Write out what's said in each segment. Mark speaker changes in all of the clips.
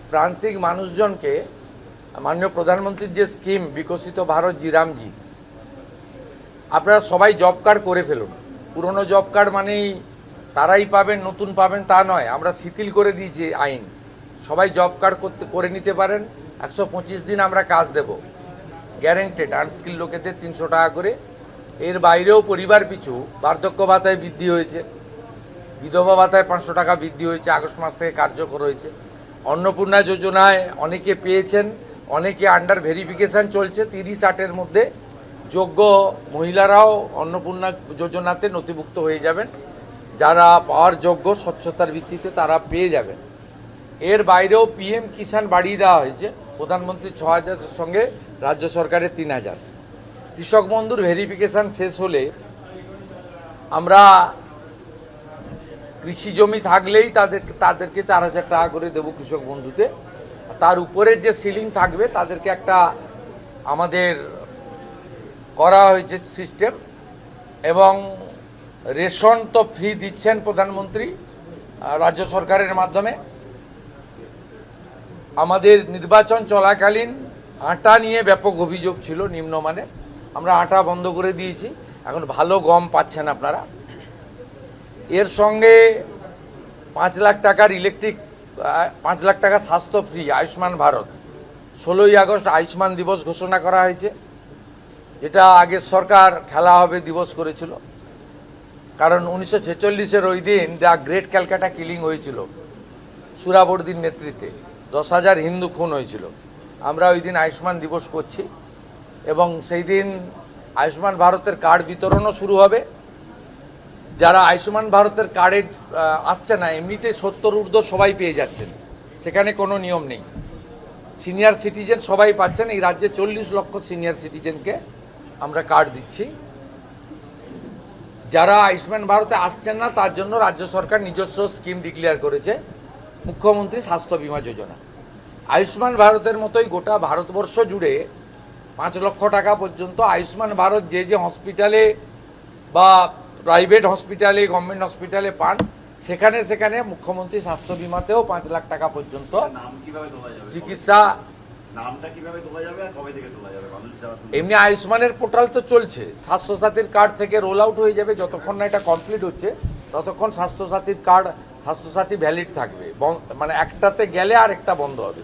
Speaker 1: প্রান্তিক মানুষজনকে মাননীয় প্রধানমন্ত্রীর যে স্কিম বিকশিত ভারত জিরামজি, আপনারা সবাই জব কার্ড করে ফেলুন। পুরনো জব কার্ড মানেই তারাই পাবেন, নতুন পাবেন তা নয়। আমরা শিথিল করে দিয়েছি আইন, সবাই জব কার্ড করে নিতে পারেন। 125 দিন আমরা কাজ দেব, গ্যারেন্টেড। আনস্কিল লোকেদের 300 টাকা করে। এর বাইরেও পরিবার পিছু বার্ধক্য ভাতায় বৃদ্ধি হয়েছে, বিধবা ভাতায় 500 টাকা বৃদ্ধি হয়েছে, আগস্ট মাস থেকে কার্যকর হয়েছে। অন্নপূর্ণা যোজনায় অনেকে পেয়েছেন, অনেকে আন্ডার ভেরিফিকেশন চলছে। 30-60-এর মধ্যে যোগ্য মহিলারাও অন্নপূর্ণা যোজনাতে নথিভুক্ত হয়ে যাবেন। যারা পাওয়ার যোগ্য স্বচ্ছতার ভিত্তিতে তারা পেয়ে যাবেন। এর বাইরেও পিএম কিষাণ বাড়িয়ে দেওয়া হয়েছে, প্রধানমন্ত্রী 6000-এর সঙ্গে রাজ্য সরকারের 3000। কৃষক বন্ধুর ভেরিফিকেশন শেষ হলে আমরা কৃষি জমি থাকলেই তাদেরকে 4000 টাকা করে দেবো কৃষক বন্ধুতে। তার উপরের যে সিলিং থাকবে তাদেরকে একটা আমাদের করা হয়েছে সিস্টেম। এবং রেশন তো ফ্রি দিচ্ছেন প্রধানমন্ত্রী রাজ্য সরকারের মাধ্যমে। আমাদের নির্বাচন চলাকালীন আটা নিয়ে ব্যাপক অভিযোগ ছিল নিম্নমানের, আমরা আটা বন্ধ করে দিয়েছি, এখন ভালো গম পাচ্ছেন আপনারা। এর সঙ্গে 5 লাখ টাকার ইলেকট্রিক, 5 লাখ টাকা স্বাস্থ্য ফ্রি, আয়ুষ্মান ভারত। 16ই আগস্ট আয়ুষ্মান দিবস ঘোষণা করা হয়েছে, যেটা আগের সরকার খেলা হবে দিবস করেছিল। কারণ 1946-এর ওই দিন দ্য গ্রেট ক্যালকাটা কিলিং হয়েছিল সুরাবর্দির নেতৃত্বে, 10,000 হিন্দু খুন হয়েছিল। আমরা ওই দিন আয়ুষ্মান দিবস করছি এবং সেই দিন আয়ুষ্মান ভারতের কার্ড বিতরণও শুরু হবে। যারা আয়ুষ্মান ভারতের কার্ডে আসছে না, এমনিতে 70 ঊর্ধ্ব সবাই পেয়ে যাচ্ছেন, সেখানে কোনো নিয়ম নেই। সিনিয়র সিটিজেন সবাই পাচ্ছেন। এই রাজ্যে 40 লক্ষ সিনিয়র সিটিজেনকে আমরা কার্ড দিচ্ছি। যারা আয়ুষ্মান ভারতে আসছেন না তার জন্য রাজ্য সরকার নিজস্ব স্কিম ডিক্লেয়ার করেছে, মুখ্যমন্ত্রী স্বাস্থ্য বীমা যোজনা। আয়ুষ্মান ভারতের মতোই গোটা ভারতবর্ষ জুড়ে 5 লক্ষ টাকা পর্যন্ত আয়ুষ্মান ভারত যে যে হসপিটালে বা প্রাইভেট হসপিটালে, গভর্নমেন্ট হসপিটালে পান, সেখানে সেখানে মুখ্যমন্ত্রী স্বাস্থ্য বীমাতেও 5 লাখ টাকা পর্যন্ত চিকিৎসা। এমনি আয়ুষ্মানের পোর্টাল তো চলছে, স্বাস্থ্যসাথীর কার্ড থেকে রোল আউট হয়ে যাবে। যতক্ষণ না এটা কমপ্লিট হচ্ছে ততক্ষণ স্বাস্থ্যসাথীর কার্ড, স্বাস্থ্যসাথী ভ্যালিড থাকবে, মানে একটাতে গেলে আর একটা বন্ধ হবে।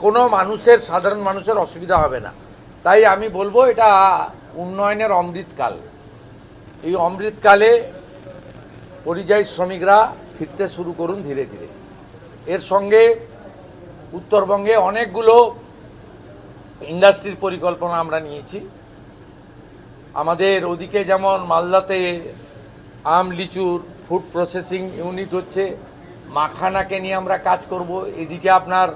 Speaker 1: কোনো মানুষের, সাধারণ মানুষের অসুবিধা হবে না। তাই আমি বলবো এটা উন্নয়নের অমৃতকাল। এই অমৃতকালে পরিযায়ী শ্রমিকরা ফিরতে শুরু করুন ধীরে ধীরে। এর সঙ্গে উত্তরবঙ্গে অনেকগুলো ইন্ডাস্ট্রির পরিকল্পনা আমরা নিয়েছি। আমাদের ওদিকে যেমন মালদাতে আম লিচুর ফুড প্রসেসিং ইউনিট হচ্ছে, মাখানাকে নিয়ে আমরা কাজ করব। এদিকে আপনার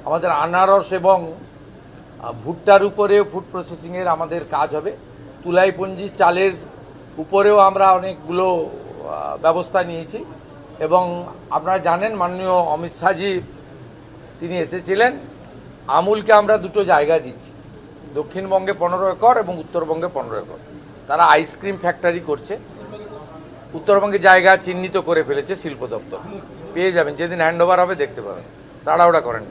Speaker 1: আমাদের আনারস এবং ভুট্টার উপরেও ফুড প্রসেসিংয়ের আমাদের কাজ হবে। তুলাইপঞ্জি চালের উপরেও আমরা অনেকগুলো ব্যবস্থা নিয়েছি। এবং আপনারা জানেন মাননীয় অমিত শাহজি তিনি এসেছিলেন, আমুলকে আমরা দুটো জায়গা দিচ্ছি, দক্ষিণবঙ্গে 15 একর এবং উত্তরবঙ্গে 15 একর। তারা আইসক্রিম ফ্যাক্টরি করছে। উত্তরবঙ্গে জায়গা চিহ্নিত করে ফেলেছে শিল্প দপ্তর, পেয়ে যাবেন। যেদিন হ্যান্ড ওভার হবে দেখতে পাবেন, তাড়াহুড়া করেন না।